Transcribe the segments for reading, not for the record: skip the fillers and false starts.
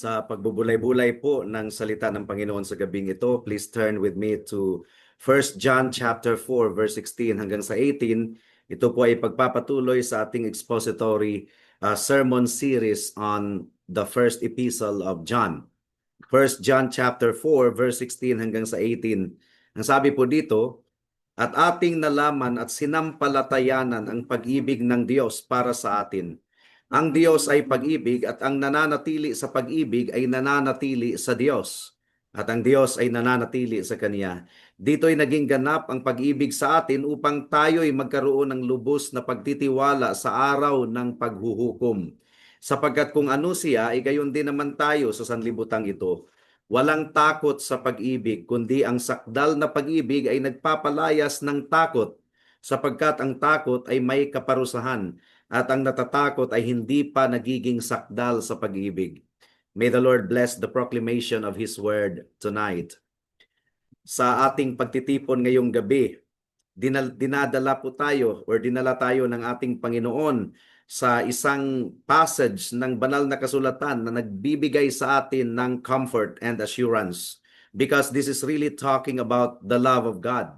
Sa pagbubulay-bulay po ng salita ng Panginoon sa gabing ito, please turn with me to 1 John chapter 4 verse 16 hanggang sa 18. Ito po ay pagpapatuloy sa ating expository sermon series on the first epistle of John. 1 John chapter 4 verse 16 hanggang sa 18. Ang sabi po dito, at ating nalaman at sinampalatayanan ang pag-ibig ng Diyos para sa atin. Ang Diyos ay pag-ibig at ang nananatili sa pag-ibig ay nananatili sa Diyos. At ang Diyos ay nananatili sa Kanya. Dito'y naging ganap ang pag-ibig sa atin upang tayo'y magkaroon ng lubos na pagtitiwala sa araw ng paghuhukom. Sapagkat kung ano siya, ay gayon din naman tayo sa sanlibutang ito. Walang takot sa pag-ibig, kundi ang sakdal na pag-ibig ay nagpapalayas ng takot, sapagkat ang takot ay may kaparusahan, at ang natatakot ay hindi pa nagiging sakdal sa pag-ibig. May the Lord bless the proclamation of His word tonight. Sa ating pagtitipon ngayong gabi, dinala tayo ng ating Panginoon sa isang passage ng banal na kasulatan na nagbibigay sa atin ng comfort and assurance, because this is really talking about the love of God.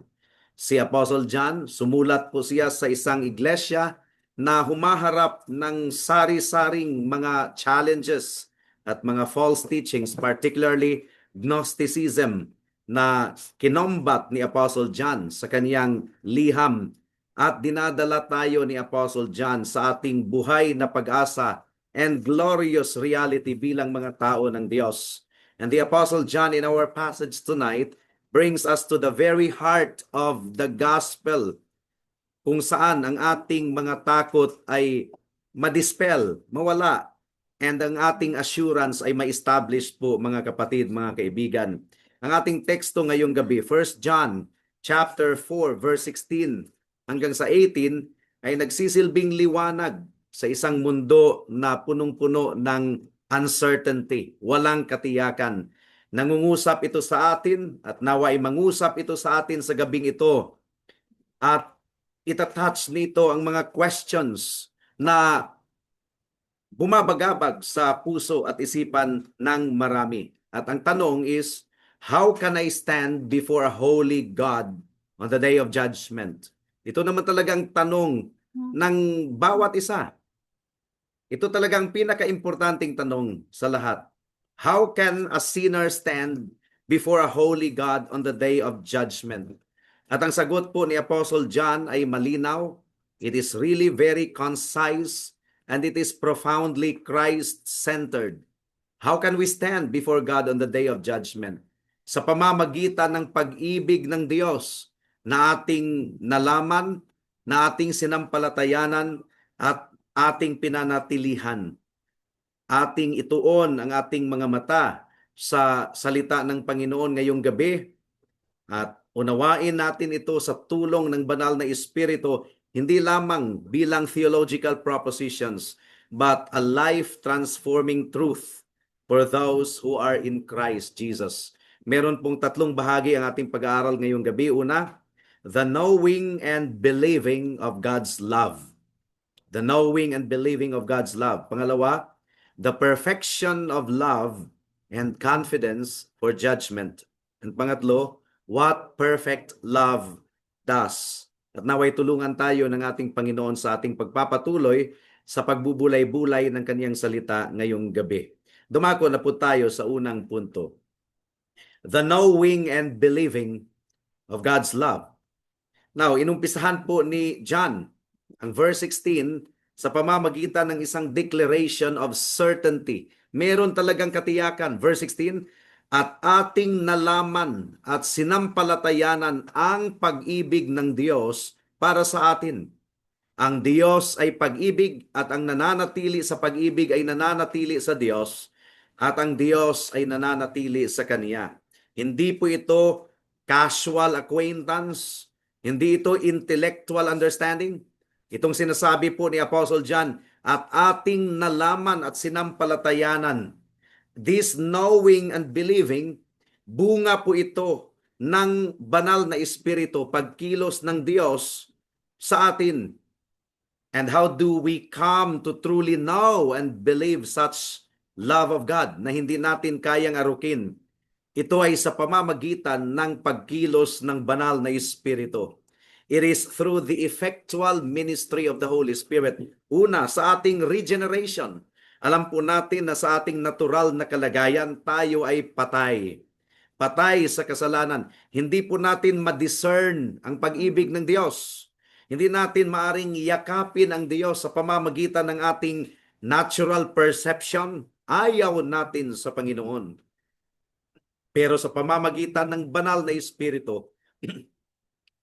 Si Apostle John, sumulat po siya sa isang iglesia na humaharap ng sari-saring mga challenges at mga false teachings, particularly Gnosticism, na kinombat ni Apostle John sa kaniyang liham, at dinadala tayo ni Apostle John sa ating buhay na pag-asa and glorious reality bilang mga tao ng Diyos. And the Apostle John in our passage tonight brings us to the very heart of the gospel, kung saan ang ating mga takot ay madispel, mawala, and ang ating assurance ay ma-establish po, mga kapatid, mga kaibigan. Ang ating teksto ngayong gabi, 1 John chapter 4 verse 16 hanggang sa 18, ay nagsisilbing liwanag sa isang mundo na punong-puno ng uncertainty, walang katiyakan. Nangungusap ito sa atin at nawa ay mangusap ito sa atin sa gabing ito, at itatouch nito ang mga questions na bumabagabag sa puso at isipan ng marami. At ang tanong is, how can I stand before a holy God on the day of judgment? Ito naman talagang tanong ng bawat isa. Ito talagang pinaka-importanting tanong sa lahat. How can a sinner stand before a holy God on the day of judgment? At ang sagot po ni Apostle John ay malinaw. It is really very concise and it is profoundly Christ-centered. How can we stand before God on the day of judgment? Sa pamamagitan ng pag-ibig ng Diyos na ating nalaman, na ating sinampalatayanan at ating pinanatilihan. Ating ituon ang ating mga mata sa salita ng Panginoon ngayong gabi at unawain natin ito sa tulong ng banal na Espiritu, hindi lamang bilang theological propositions, but a life-transforming truth for those who are in Christ Jesus. Meron pong tatlong bahagi ang ating pag-aaral ngayong gabi. Una, the knowing and believing of God's love. The knowing and believing of God's love. Pangalawa, the perfection of love and confidence for judgment. And pangatlo, what perfect love does. At naway tulungan tayo ng ating Panginoon sa ating pagpapatuloy sa pagbubulay-bulay ng kaniyang salita ngayong gabi. Dumako na po tayo sa unang punto. The knowing and believing of God's love. Now, inumpisahan po ni John ang verse 16 sa pamamagitan ng isang declaration of certainty. Meron talagang katiyakan. Verse 16, at ating nalaman at sinampalatayanan ang pag-ibig ng Diyos para sa atin. Ang Diyos ay pag-ibig at ang nananatili sa pag-ibig ay nananatili sa Diyos at ang Diyos ay nananatili sa Kanya. Hindi po ito casual acquaintance, hindi ito intellectual understanding. Itong sinasabi po ni Apostle John, at ating nalaman at sinampalatayanan. This knowing and believing, bunga po ito ng banal na Espiritu, pagkilos ng Diyos sa atin. And how do we come to truly know and believe such love of God na hindi natin kayang arukin. Ito ay sa pamamagitan ng pagkilos ng banal na Espiritu. It is through the effectual ministry of the Holy Spirit. Una, sa ating regeneration. Alam po natin na sa ating natural na kalagayan, tayo ay patay. Patay sa kasalanan. Hindi po natin ma-discern ang pag-ibig ng Diyos. Hindi natin maaring yakapin ang Diyos sa pamamagitan ng ating natural perception. Ayaw natin sa Panginoon. Pero sa pamamagitan ng banal na Espiritu,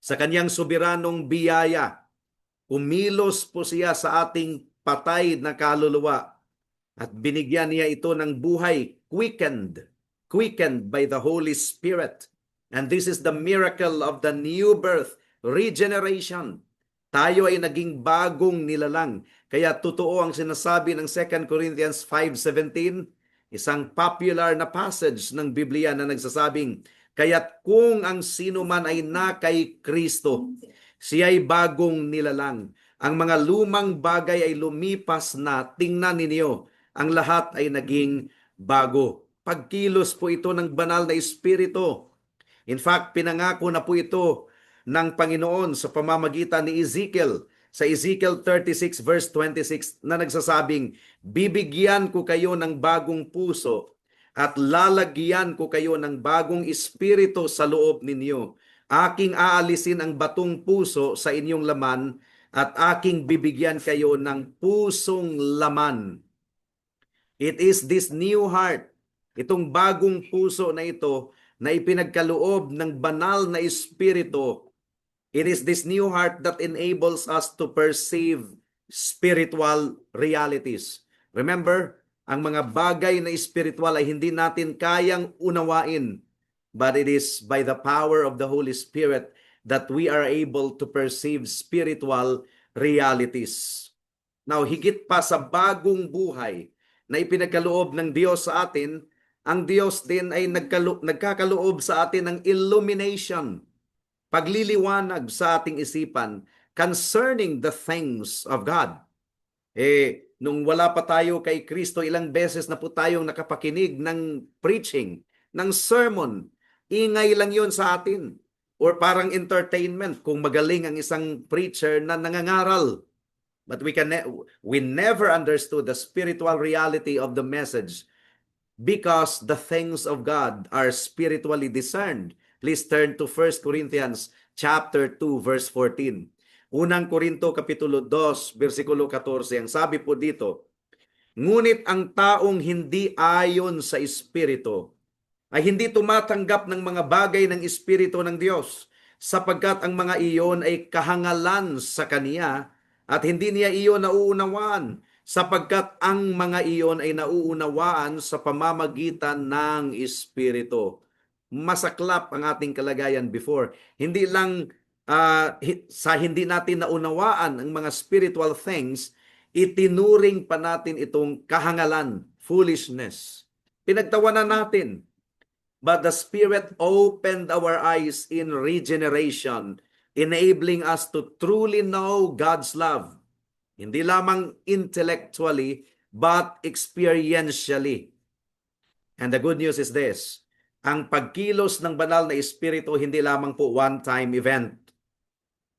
sa kanyang soberanong biyaya, umilos po siya sa ating patay na kaluluwa at binigyan niya ito ng buhay, quickened by the Holy Spirit. And this is the miracle of the new birth, regeneration. Tayo ay naging bagong nilalang. Kaya totoo ang sinasabi ng 2 Corinthians 5:17, isang popular na passage ng Biblia na nagsasabing, kaya't kung ang sino man ay na kay Kristo, siya ay bagong nilalang. Ang mga lumang bagay ay lumipas na, tingnan ninyo, ang lahat ay naging bago. Pagkilos po ito ng banal na Espiritu. In fact, pinangako na po ito ng Panginoon sa pamamagitan ni Ezekiel. Sa Ezekiel 36 verse 26 na nagsasabing, bibigyan ko kayo ng bagong puso at lalagyan ko kayo ng bagong espiritu sa loob ninyo. Aking aalisin ang batong puso sa inyong laman at aking bibigyan kayo ng pusong laman. It is this new heart, itong bagong puso na ito na ipinagkaloob ng banal na espiritu. It is this new heart that enables us to perceive spiritual realities. Remember, ang mga bagay na spiritual ay hindi natin kayang unawain, but it is by the power of the Holy Spirit that we are able to perceive spiritual realities. Now, higit pa sa bagong buhay na ipinagkaloob ng Diyos sa atin, ang Diyos din ay nagkakaloob sa atin ng illumination, pagliliwanag sa ating isipan concerning the things of God. Nung wala pa tayo kay Kristo, ilang beses na po tayong nakapakinig ng preaching, ng sermon. Ingay lang yon sa atin. Or parang entertainment kung magaling ang isang preacher na nangangaral. But we never understood the spiritual reality of the message because the things of God are spiritually discerned. Please turn to 1 Corinthians chapter 2 verse 14. Unang Korinto kapitulo 2 bersikulo 14. Ang sabi po dito, ngunit ang taong hindi ayon sa Espiritu ay hindi tumatanggap ng mga bagay ng Espiritu ng Diyos, sapagkat ang mga iyon ay kahangalan sa kaniya at hindi niya iyon nauunawaan, sapagkat ang mga iyon ay nauunawaan sa pamamagitan ng Espiritu. Masaklap ang ating kalagayan before. Hindi lang sa hindi natin naunawaan ang mga spiritual things, itinuring pa natin itong kahangalan, foolishness. Pinagtawanan natin. But the Spirit opened our eyes in regeneration, enabling us to truly know God's love. Hindi lamang intellectually, but experientially. And the good news is this, ang pagkilos ng banal na Espiritu hindi lamang po one-time event,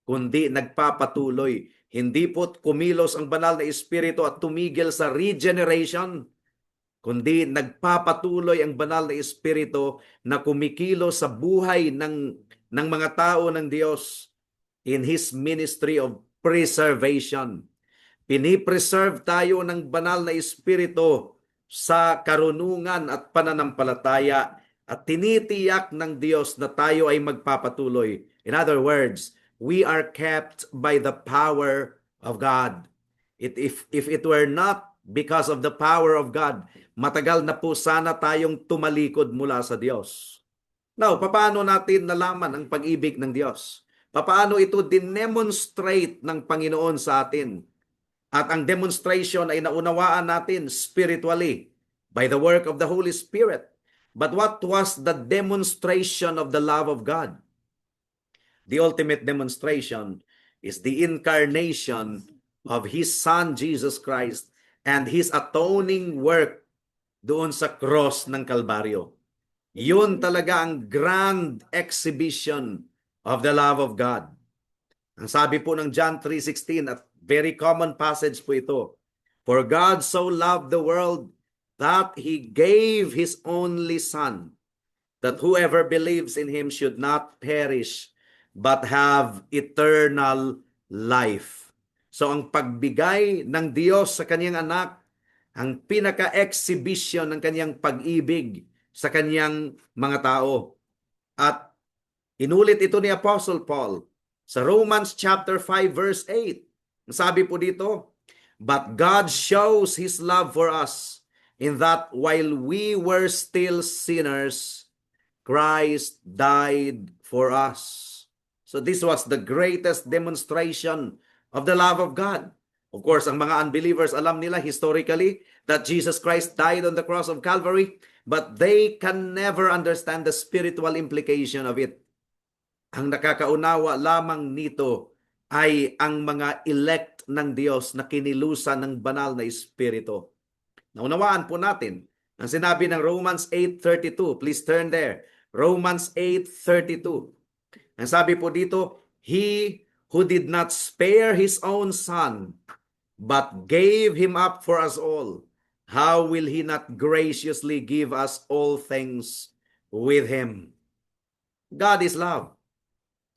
kundi nagpapatuloy. Hindi po kumilos ang banal na Espiritu at tumigil sa regeneration, kundi nagpapatuloy ang banal na Espiritu na kumikilos sa buhay ng mga tao ng Diyos in His ministry of preservation. Pinipreserve tayo ng banal na Espiritu sa karunungan at pananampalataya at tinitiyak ng Diyos na tayo ay magpapatuloy. In other words, we are kept by the power of God. If it were not because of the power of God, matagal na po sana tayong tumalikod mula sa Diyos. Now, paano natin nalaman ang pag-ibig ng Diyos? Paano ito dinemonstrate ng Panginoon sa atin? At ang demonstration ay naunawaan natin spiritually by the work of the Holy Spirit. But what was the demonstration of the love of God? The ultimate demonstration is the incarnation of His Son, Jesus Christ, and His atoning work doon sa cross ng Kalbaryo. Yun talaga ang grand exhibition of the love of God. Ang sabi po ng John 3:16, at very common passage po ito, "For God so loved the world that He gave His only Son, that whoever believes in Him should not perish, but have eternal life." So ang pagbigay ng Diyos sa Kanyang anak, ang pinaka-exhibition ng Kanyang pag-ibig sa Kanyang mga tao. At inulit ito ni Apostle Paul sa Romans chapter 5 verse 8. Sabi po dito, "But God shows His love for us in that while we were still sinners, Christ died for us." So this was the greatest demonstration of the love of God. Of course, ang mga unbelievers, alam nila historically that Jesus Christ died on the cross of Calvary, but they can never understand the spiritual implication of it. Ang nakakaunawa lamang nito ay ang mga elect ng Diyos na kinilusan ng banal na Espiritu. Naunawaan po natin ang sinabi ng Romans 8:32. Please turn there. Romans 8:32. Ang sabi po dito, "He who did not spare His own Son, but gave Him up for us all, how will He not graciously give us all things with Him?" God is love.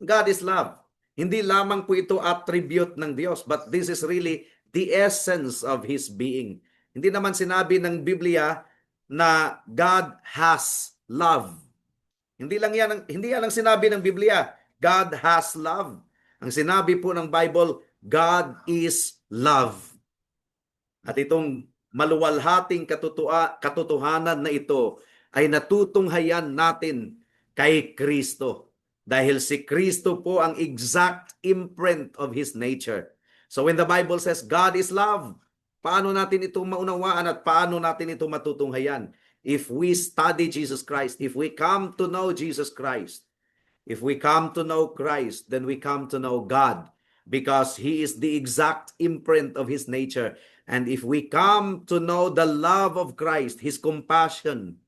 God is love. Hindi lamang po ito attribute ng Diyos, but this is really the essence of His being. Hindi naman sinabi ng Biblia na God has love. Hindi yan ang sinabi ng Biblia. God has love. Ang sinabi po ng Bible, God is love. At itong maluwalhating katotohanan na ito ay natutunghayan natin kay Kristo. Dahil si Kristo po ang exact imprint of His nature. So when the Bible says God is love, paano natin ito maunawaan at paano natin ito matutunghayan? If we study Jesus Christ, if we come to know Jesus Christ, if we come to know Christ, then we come to know God, because He is the exact imprint of His nature. And if we come to know the love of Christ, His compassion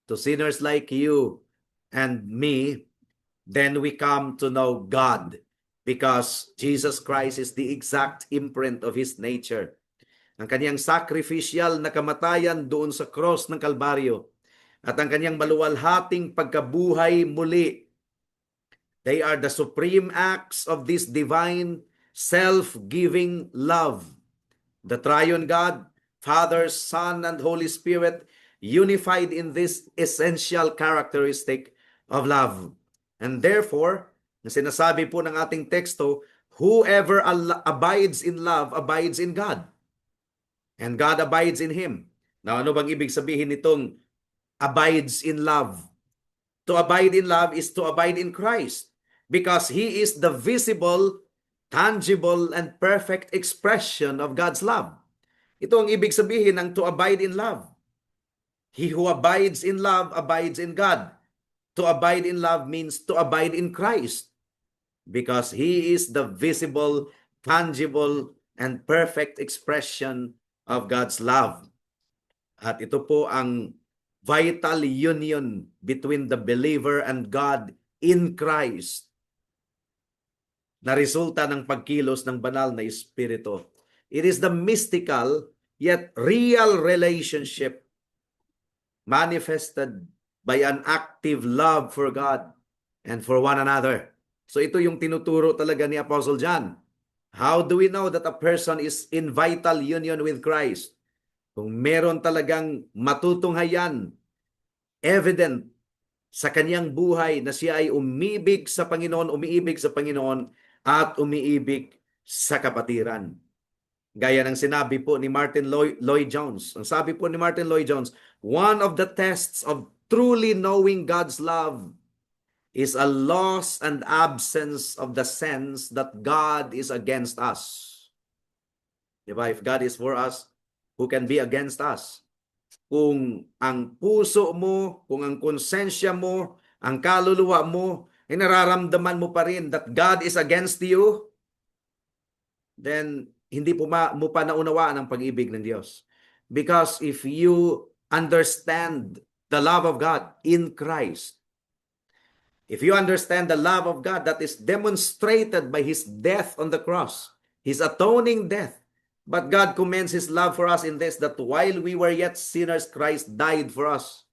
to sinners like you and me, then we come to know God, because Jesus Christ is the exact imprint of His nature. Ang Kanyang sacrificial na kamatayan doon sa cross ng Kalbaryo at ang Kanyang maluwalhating pagkabuhay muli, they are the supreme acts of this divine self-giving love. The triune God, Father, Son, and Holy Spirit, unified in this essential characteristic of love. And therefore, na sinasabi po ng ating teksto, whoever abides in love abides in God, and God abides in him. Now, ano bang ibig sabihin nitong abides in love? To abide in love is to abide in Christ, because He is the visible, tangible, and perfect expression of God's love. Ito ang ibig sabihin ng to abide in love. He who abides in love abides in God. To abide in love means to abide in Christ, because He is the visible, tangible, and perfect expression of God's love. At ito po ang vital union between the believer and God in Christ, na resulta ng pagkilos ng banal na Espiritu. It is the mystical yet real relationship manifested by an active love for God and for one another. So ito yung tinuturo talaga ni Apostle John. How do we know that a person is in vital union with Christ? Kung meron talagang matutunghayan, evident sa kanyang buhay na siya ay umiibig sa Panginoon at umiibig sa kapatiran. Gaya ng sinabi po ni Martin Lloyd Jones. Ang sabi po ni Martin Lloyd Jones, one of the tests of truly knowing God's love is a loss and absence of the sense that God is against us. Diba? If God is for us, who can be against us? Kung ang puso mo, kung ang konsensya mo, ang kaluluwa mo, ay nararamdaman mo pa rin that God is against you, then hindi mo pa naunawaan ang pag-ibig ng Diyos. Because if you understand the love of God in Christ, if you understand the love of God that is demonstrated by His death on the cross, His atoning death, but God commends His love for us in this, that while we were yet sinners, Christ died for us.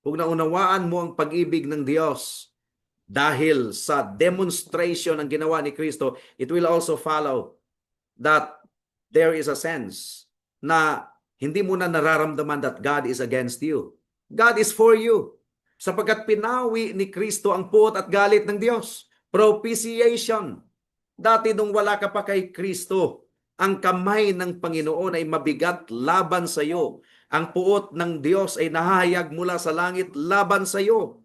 Kung naunawaan mo ang pag-ibig ng Diyos dahil sa demonstration ng ginawa ni Kristo, it will also follow that there is a sense na hindi mo na nararamdaman that God is against you. God is for you. Sapagkat pinawi ni Kristo ang puot at galit ng Diyos. Propitiation. Dati nung wala ka pa kay Kristo, ang kamay ng Panginoon ay mabigat laban sa iyo. Ang puot ng Diyos ay nahahayag mula sa langit laban sa iyo.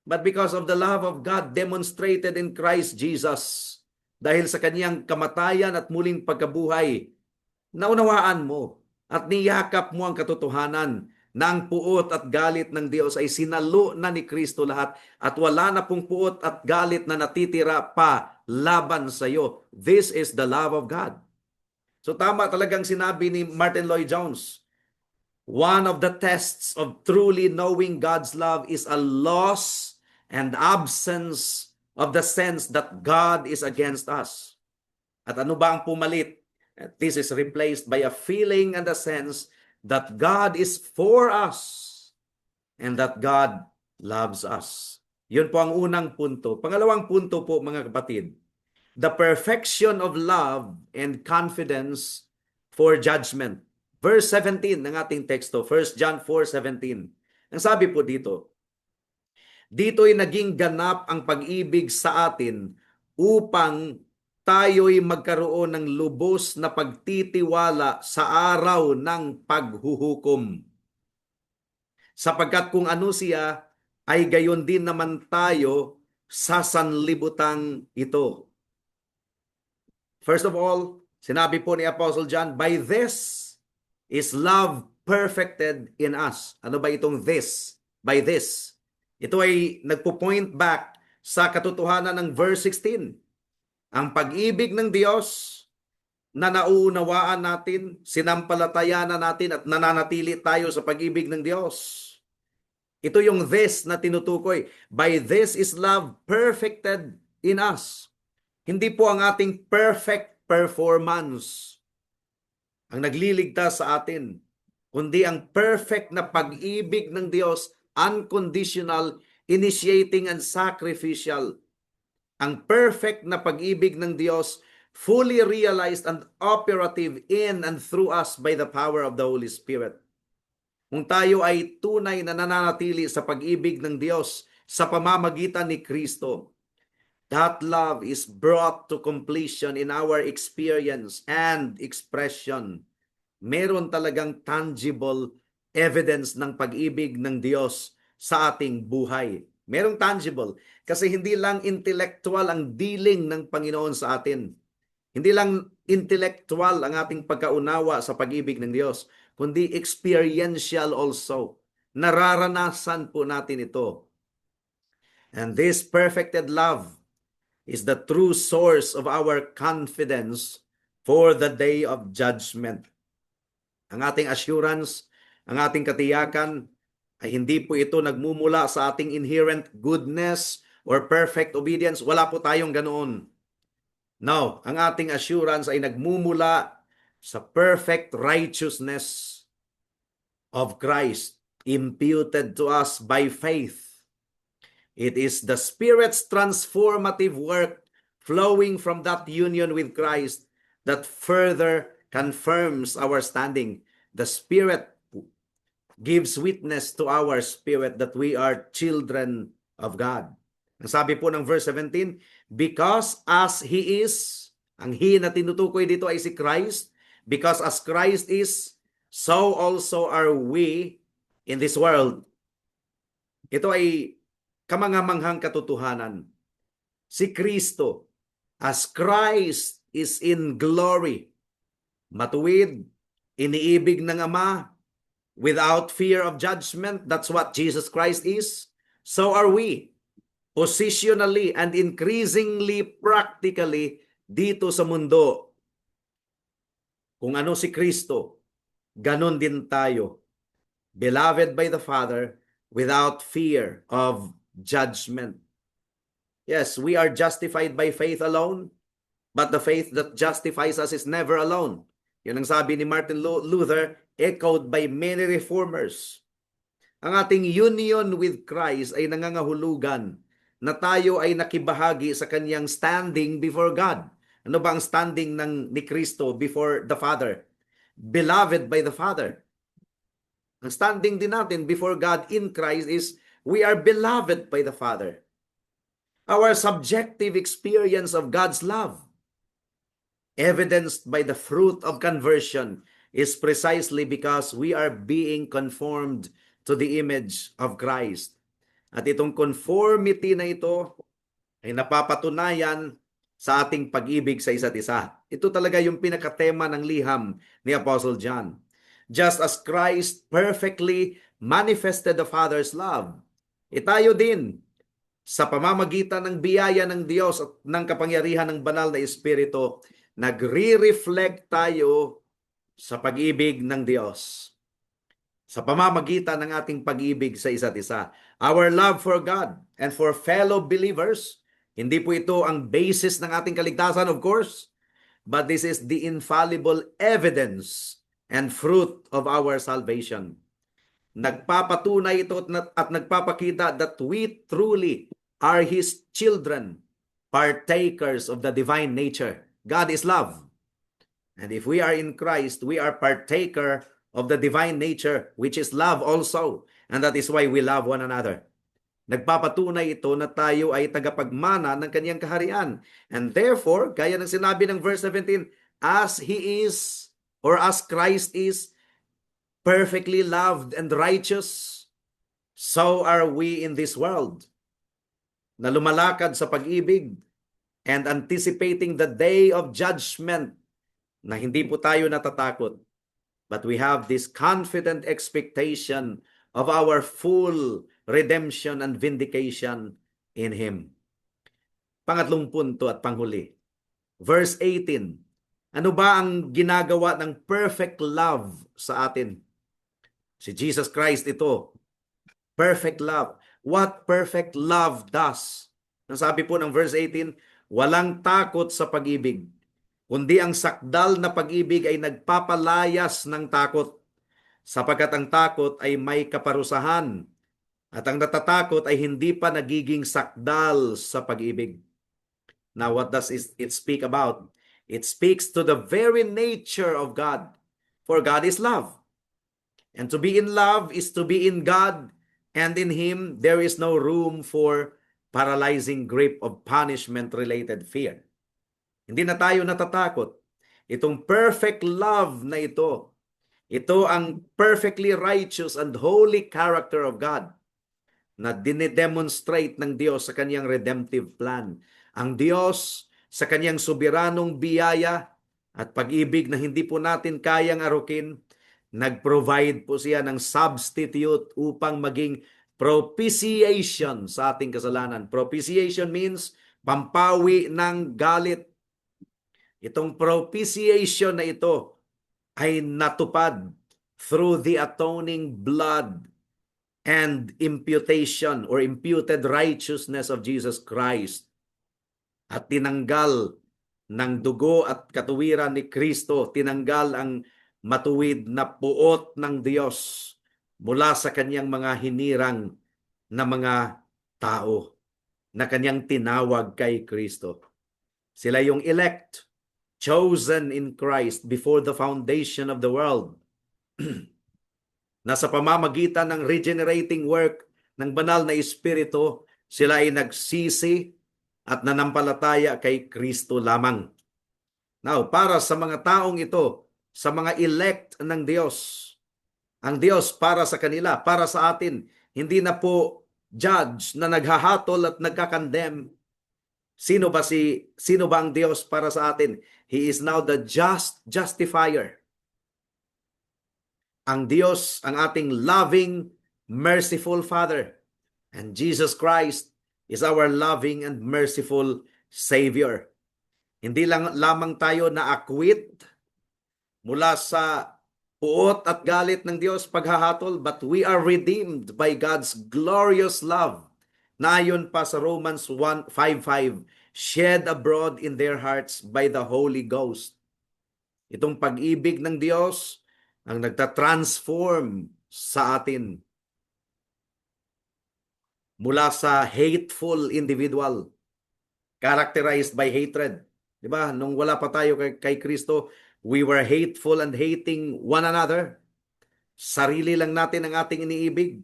But because of the love of God demonstrated in Christ Jesus, dahil sa kaniyang kamatayan at muling pagkabuhay, naunawaan mo at niyakap mo ang katotohanan na ang puot at galit ng Diyos ay sinalo na ni Kristo lahat at wala na pong puot at galit na natitira pa laban sa iyo. This is the love of God. So tama talagang sinabi ni Martin Lloyd-Jones, one of the tests of truly knowing God's love is a loss and absence of the sense that God is against us. At ano ba ang pumalit? This is replaced by a feeling and a sense that God is for us and that God loves us. Yun po ang unang punto. Pangalawang punto po, mga kapatid, the perfection of love and confidence for judgment. Verse 17 ng ating teksto, 1 John 4:17. Ang sabi po dito'y naging ganap ang pag-ibig sa atin upang tayo'y magkaroon ng lubos na pagtitiwala sa araw ng paghuhukom. Sapagkat kung ano siya, ay gayon din naman tayo sa sanlibutang ito. First of all, sinabi po ni Apostle John, by this is love perfected in us. Ano ba itong this? By this. Ito ay nagpo-point back sa katotohanan ng verse 16. Ang pag-ibig ng Diyos na nauunawaan natin, sinampalatayanan natin at nananatili tayo sa pag-ibig ng Diyos. Ito yung this na tinutukoy. By this is love perfected in us. Hindi po ang ating perfect performance ang nagliligtas sa atin, kundi ang perfect na pag-ibig ng Diyos, unconditional, initiating and sacrificial. Ang perfect na pag-ibig ng Diyos, fully realized and operative in and through us by the power of the Holy Spirit. Kung tayo ay tunay na nananatili sa pag-ibig ng Diyos sa pamamagitan ni Kristo, that love is brought to completion in our experience and expression. Meron talagang tangible evidence ng pag-ibig ng Diyos sa ating buhay. Merong tangible. Kasi hindi lang intellectual ang dealing ng Panginoon sa atin. Hindi lang intellectual ang ating pagkaunawa sa pag-ibig ng Diyos, kundi experiential also. Nararanasan po natin ito. And this perfected love is the true source of our confidence for the day of judgment. Ang ating assurance, ang ating katiyakan, ay hindi po ito nagmumula sa ating inherent goodness or perfect obedience. Wala po tayong ganoon. No, ang ating assurance ay nagmumula sa perfect righteousness of Christ imputed to us by faith. It is the Spirit's transformative work flowing from that union with Christ that further confirms our standing. The Spirit gives witness to our spirit that we are children of God. Ang sabi po ng verse 17, because as He is, ang He na tinutukoy dito ay si Christ, because as Christ is, so also are we in this world. Ito ay kamangamanghang katotohanan. Si Kristo, as Christ is in glory, matuwid, iniibig ng Ama, without fear of judgment, that's what Jesus Christ is. So are we, positionally and increasingly practically dito sa mundo. Kung ano si Kristo, ganon din tayo. beloved by the Father, without fear of judgment. Yes, we are justified by faith alone, but the faith that justifies us is never alone. Yun ang sabi ni Martin Luther, echoed by many reformers. Ang ating union with Christ ay nangangahulugan na tayo ay nakibahagi sa kanyang standing before God. Ano ba ang standing ni Kristo before the Father? Beloved by the Father. Ang standing din natin before God in Christ is we are beloved by the Father. Our subjective experience of God's love, evidenced by the fruit of conversion, is precisely because we are being conformed to the image of Christ. At itong conformity na ito ay napapatunayan sa ating pag-ibig sa isa't isa. Ito talaga yung pinakatema ng liham ni Apostle John. Just as Christ perfectly manifested the Father's love, tayo din, sa pamamagitan ng biyaya ng Diyos at ng kapangyarihan ng banal na Espiritu, nagre-reflect tayo sa pag-ibig ng Diyos. Sa pamamagitan ng ating pag-ibig sa isa't isa. Our love for God and for fellow believers, hindi po ito ang basis ng ating kaligtasan, of course, but this is the infallible evidence and fruit of our salvation. Nagpapatunay ito at nagpapakita that we truly are His children, partakers of the divine nature. God is love. And if we are in Christ, we are partaker of the divine nature, which is love also. And that is why we love one another. Nagpapatunay ito na tayo ay tagapagmana ng kanyang kaharian. And therefore, gaya ng sinabi ng verse 17, as He is, or as Christ is, perfectly loved and righteous, so are we in this world, na lumalakad sa pag-ibig and anticipating the day of judgment, na hindi po tayo natatakot, but we have this confident expectation of our full redemption and vindication in Him. Pangatlong punto at panghuli, verse 18. Ano ba ang ginagawa ng perfect love sa atin? Si Jesus Christ ito, perfect love. What perfect love does? Ang sabi po ng verse 18, walang takot sa pag-ibig, kundi ang sakdal na pag-ibig ay nagpapalayas ng takot, sapagkat ang takot ay may kaparusahan, at ang natatakot ay hindi pa nagiging sakdal sa pag-ibig. Now, what does it speak about? It speaks to the very nature of God, for God is love. And to be in love is to be in God, and in Him there is no room for paralyzing grip of punishment-related fear. Hindi na tayo natatakot. Itong perfect love na ito ang perfectly righteous and holy character of God na dinedemonstrate ng Diyos sa kanyang redemptive plan. Ang Diyos sa kanyang soberanong biyaya at pag-ibig na hindi po natin kayang arukin, nag-provide po siya ng substitute upang maging propitiation sa ating kasalanan. Propitiation means pampawi ng galit. Itong propitiation na ito ay natupad through the atoning blood and imputation or imputed righteousness of Jesus Christ. At tinanggal ng dugo at katuwiran ni Kristo, tinanggal ang matuwid na puot ng Diyos mula sa kanyang mga hinirang na mga tao na kanyang tinawag kay Kristo. Sila yung elect, chosen in Christ before the foundation of the world, na sa pamamagitan ng regenerating work ng banal na Espiritu, sila ay nagsisi at nanampalataya kay Kristo lamang. Now, para sa mga taong ito, sa mga elect ng Diyos, ang Diyos para sa kanila, para sa atin, hindi na po judge na naghahatol at nagkakandem. Sino ba ang Diyos para sa atin? He is now the just justifier. Ang Diyos, ang ating loving, merciful Father. And Jesus Christ is our loving and merciful Savior. Hindi lang lamang tayo na-acquit mula sa puot at galit ng Diyos, paghahatol, but we are redeemed by God's glorious love. Na ayon pa sa Romans 1:5:5, shed abroad in their hearts by the Holy Ghost. Itong pag-ibig ng Diyos ang nagtatransform sa atin mula sa hateful individual, characterized by hatred. Diba? Nung wala pa tayo kay Kristo, we were hateful and hating one another. Sarili lang natin ang ating iniibig.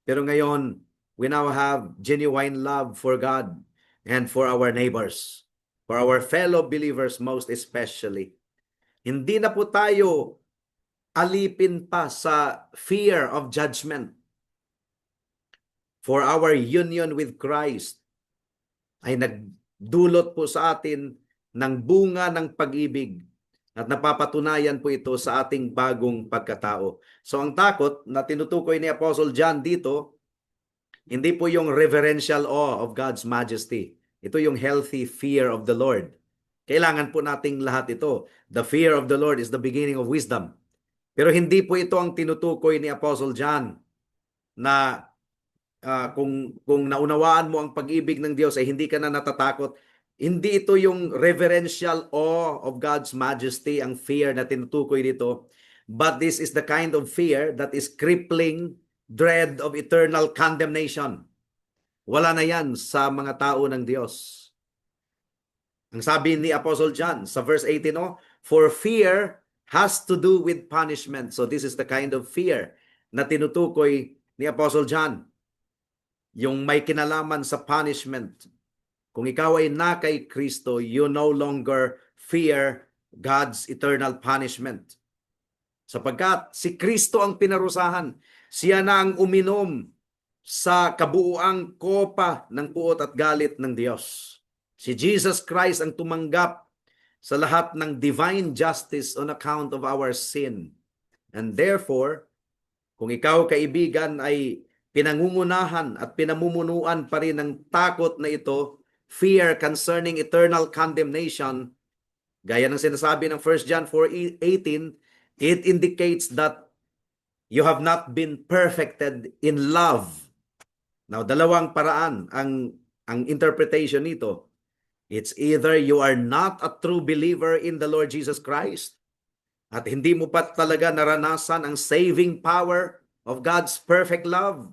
Pero ngayon, we now have genuine love for God and for our neighbors, for our fellow believers most especially. Hindi na po tayo alipin pa sa fear of judgment. For our union with Christ ay nagdulot po sa atin ng bunga ng pag-ibig at napapatunayan po ito sa ating bagong pagkatao. So ang takot na tinutukoy ni Apostle John dito, hindi po yung reverential awe of God's majesty. Ito yung healthy fear of the Lord. Kailangan po nating lahat ito. The fear of the Lord is the beginning of wisdom. Pero hindi po ito ang tinutukoy ni Apostle John na kung naunawaan mo ang pag-ibig ng Diyos ay hindi ka na natatakot. Hindi ito yung reverential awe of God's majesty, ang fear na tinutukoy dito. But this is the kind of fear that is crippling dread of eternal condemnation. Wala na yan sa mga tao ng Diyos. Ang sabi ni Apostle John sa verse 18, for fear has to do with punishment. So this is the kind of fear na tinutukoy ni Apostle John. Yung may kinalaman sa punishment. Kung ikaw ay na kay Kristo, you no longer fear God's eternal punishment. Sapagkat si Kristo ang pinarusahan. Siya na ang uminom sa kabuuang kopa ng puot at galit ng Diyos. Si Jesus Christ ang tumanggap sa lahat ng divine justice on account of our sin. And therefore, kung ikaw kaibigan ay pinangungunahan at pinamumunuan pa rin ng takot na ito, fear concerning eternal condemnation, gaya ng sinasabi ng 1 John 4:18, it indicates that you have not been perfected in love. Now, dalawang paraan ang interpretation nito. It's either you are not a true believer in the Lord Jesus Christ at hindi mo pa talaga naranasan ang saving power of God's perfect love.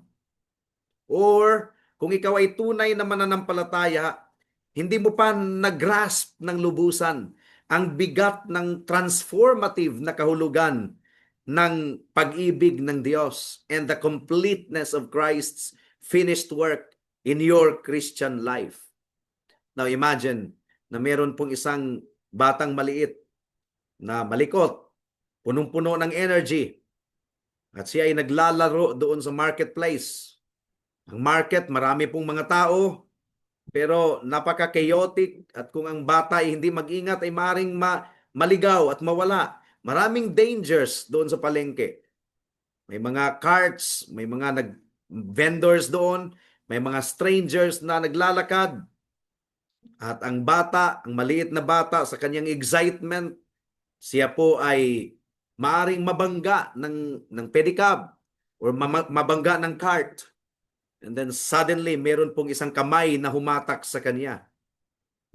Or kung ikaw ay tunay na mananampalataya, hindi mo pa nag-grasp ng lubusan ang bigat ng transformative na kahulugan ng pag-ibig ng Diyos and the completeness of Christ's finished work in your Christian life. Now imagine na meron pong isang batang maliit na malikot, punong-puno ng energy, at siya ay naglalaro doon sa marketplace. Ang market, marami pong mga tao, pero napaka-chaotic at kung ang bata ay hindi mag-ingat ay maring maligaw at mawala. Maraming dangers doon sa palengke. May mga carts, may mga vendors doon, may mga strangers na naglalakad. At ang bata, ang maliit na bata sa kanyang excitement, siya po ay maaring mabangga ng pedicab or mabangga ng cart. And then suddenly, meron pong isang kamay na humatak sa kanya.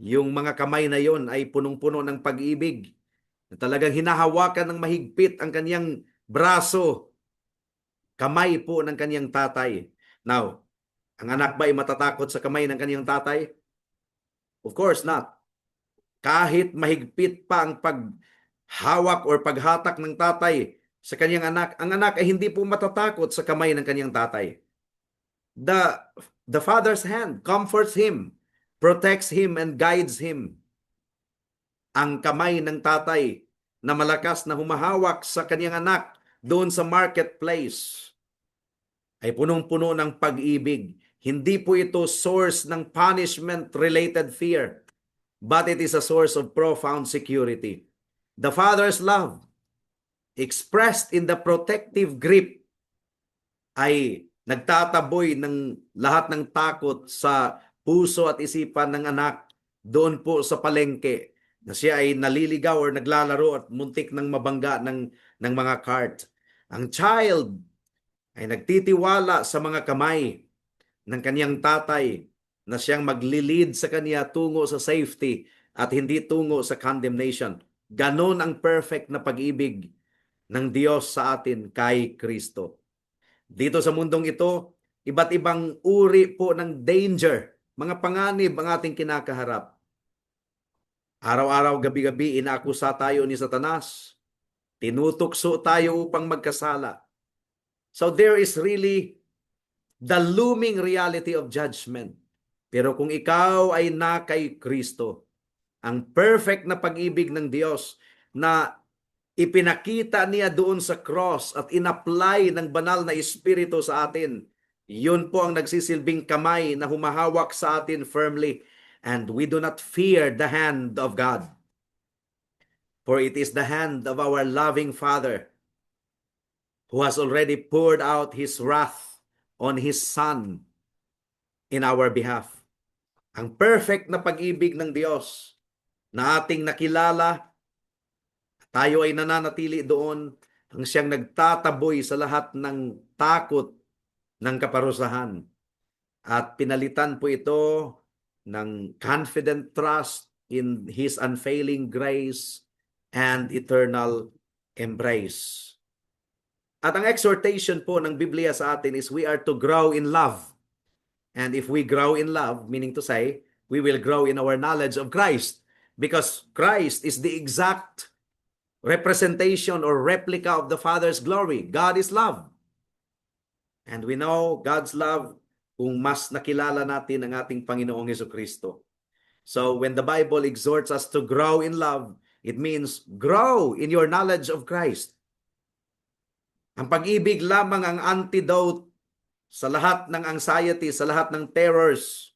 Yung mga kamay na yon ay punong-puno ng pag-ibig. Na talagang hinahawakan ng mahigpit ang kanyang braso. Kamay po ng kanyang tatay. Now, ang anak ba ay matatakot sa kamay ng kanyang tatay? Of course not. Kahit mahigpit pa ang paghawak or paghatak ng tatay sa kanyang anak, ang anak ay hindi po matatakot sa kamay ng kanyang tatay. The father's hand comforts him, protects him, and guides him. Ang kamay ng tatay na malakas na humahawak sa kanyang anak doon sa marketplace ay punong-puno ng pag-ibig. Hindi po ito source ng punishment-related fear, but it is a source of profound security. The Father's love, expressed in the protective grip, ay nagtataboy ng lahat ng takot sa puso at isipan ng anak doon po sa palengke na siya ay naliligaw or naglalaro at muntik ng mabangga ng mga cart. Ang child ay nagtitiwala sa mga kamay ng kaniyang tatay na siyang maglilid sa kaniya tungo sa safety at hindi tungo sa condemnation. Ganon ang perfect na pag-ibig ng Diyos sa atin kay Kristo. Dito sa mundong ito, iba't ibang uri po ng danger, mga panganib ang ating kinakaharap. Araw-araw, gabi-gabi, inaakusa tayo ni Satanas. Tinutukso tayo upang magkasala. So there is really the looming reality of judgment. Pero kung ikaw ay na kay Kristo, ang perfect na pag-ibig ng Diyos na ipinakita niya doon sa cross at inapply ng banal na Espiritu sa atin, yun po ang nagsisilbing kamay na humahawak sa atin firmly. And we do not fear the hand of God. For it is the hand of our loving Father who has already poured out His wrath on His Son in our behalf. Ang perfect na pag-ibig ng Diyos na ating nakilala, tayo ay nananatili doon, ang siyang nagtataboy sa lahat ng takot ng kaparusahan. At pinalitan po ito ng confident trust in His unfailing grace and eternal embrace. At ang exhortation po ng Biblia sa atin is we are to grow in love. And if we grow in love, meaning to say, we will grow in our knowledge of Christ. Because Christ is the exact representation or replica of the Father's glory. God is love. And we know God's love kung mas nakilala natin ang ating Panginoong Jesucristo. So when the Bible exhorts us to grow in love, it means grow in your knowledge of Christ. Ang pag-ibig lamang ang antidote sa lahat ng anxiety, sa lahat ng terrors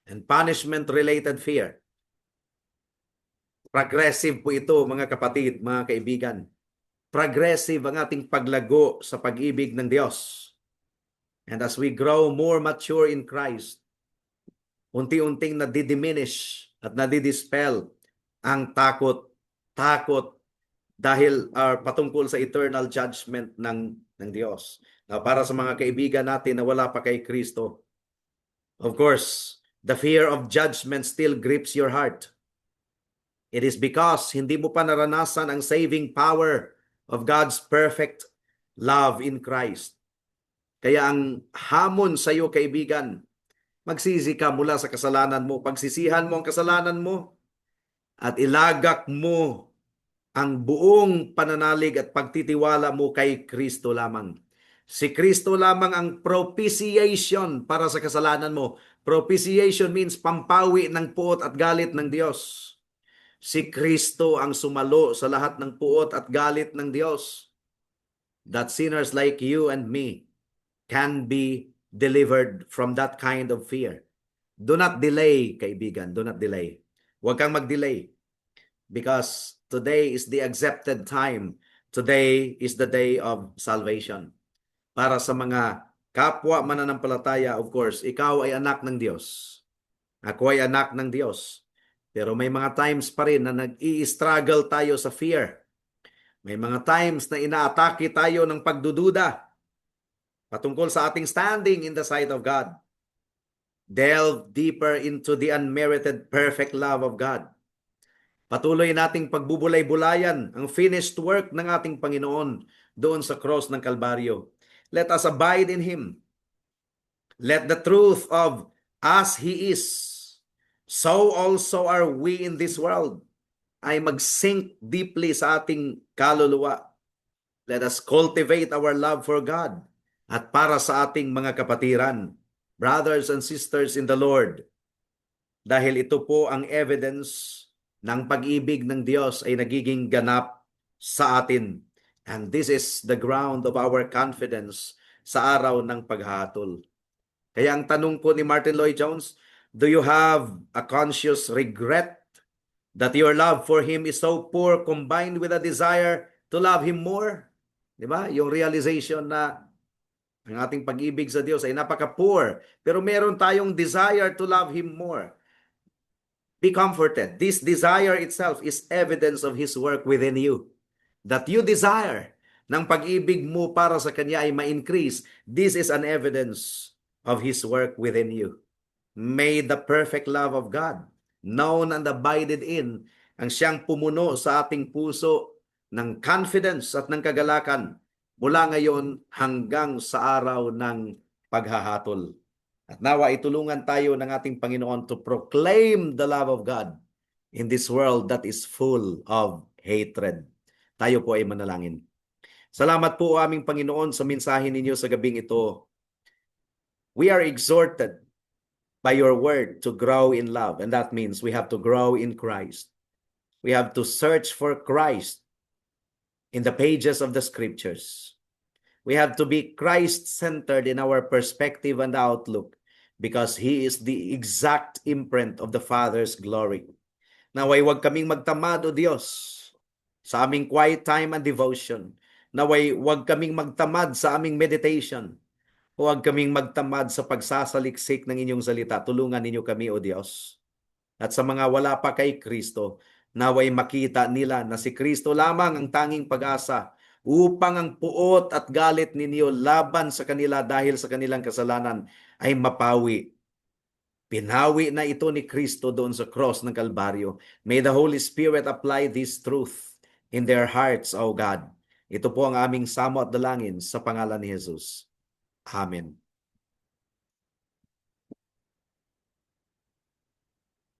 and punishment-related fear. Progressive po ito, mga kapatid, mga kaibigan. Progressive ang ating paglago sa pag-ibig ng Diyos. And as we grow more mature in Christ, unti-unting nadidiminish at nadidispel ang takot dahil patungkol sa eternal judgment ng Diyos. Now, para sa mga kaibigan natin na wala pa kay Kristo, of course, the fear of judgment still grips your heart. It is because hindi mo pa naranasan ang saving power of God's perfect love in Christ. Kaya ang hamon sa iyo, kaibigan, magsisi ka mula sa kasalanan mo, pagsisihan mo ang kasalanan mo, at ilagak mo ang buong pananalig at pagtitiwala mo kay Kristo lamang. Si Kristo lamang ang propitiation para sa kasalanan mo. Propitiation means pampawi ng puot at galit ng Diyos. Si Kristo ang sumalo sa lahat ng puot at galit ng Diyos, that sinners like you and me can be delivered from that kind of fear. Do not delay, kaibigan. Do not delay. Huwag kang mag-delay. Because today is the accepted time. Today is the day of salvation. Para sa mga kapwa mananampalataya, of course, ikaw ay anak ng Diyos. Ako ay anak ng Diyos. Pero may mga times pa rin na nag-i-struggle tayo sa fear. May mga times na inaatake tayo ng pagdududa patungkol sa ating standing in the sight of God. Delve deeper into the unmerited perfect love of God. Patuloy nating pagbubulay-bulayan ang finished work ng ating Panginoon doon sa cross ng Kalbaryo. Let us abide in Him. Let the truth of as He is, so also are we in this world, ay mag-sink deeply sa ating kaluluwa. Let us cultivate our love for God at para sa ating mga kapatiran, brothers and sisters in the Lord. Dahil ito po ang evidence ng pag-ibig ng Diyos ay nagiging ganap sa atin. And this is the ground of our confidence sa araw ng paghahatol. Kaya ang tanong po ni Martin Lloyd-Jones, do you have a conscious regret that your love for Him is so poor combined with a desire to love Him more? Diba? Yung realization na ang ating pag-ibig sa Diyos ay napaka-poor, pero meron tayong desire to love Him more. Be comforted. This desire itself is evidence of His work within you. that you desire ng pag-ibig mo para sa Kanya ay ma-increase, this is an evidence of His work within you. May the perfect love of God, known and abided in, ang siyang pumuno sa ating puso ng confidence at ng kagalakan mula ngayon hanggang sa araw ng paghahatol. At nawa itulungan tayo ng ating Panginoon to proclaim the love of God in this world that is full of hatred. Tayo po ay manalangin. Salamat po aming Panginoon sa mensahe ninyo sa gabing ito. We are exhorted by your word to grow in love, and that means we have to grow in Christ. We have to search for Christ in the pages of the scriptures. We have to be Christ-centered in our perspective and outlook because He is the exact imprint of the Father's glory. Naway wag kaming magtamad, O Diyos, sa aming quiet time and devotion. Naway wag kaming magtamad sa aming meditation. Huwag kaming magtamad sa pagsasaliksik ng inyong salita. Tulungan ninyo kami, O Diyos. At sa mga wala pa kay Kristo, naway makita nila na si Kristo lamang ang tanging pag-asa upang ang puot at galit ninyo laban sa kanila dahil sa kanilang kasalanan ay mapawi. Pinawi na ito ni Kristo doon sa cross ng Kalbaryo. May the Holy Spirit apply this truth in their hearts, O God. Ito po ang aming samo at dalangin sa pangalan ni Jesus. Amen.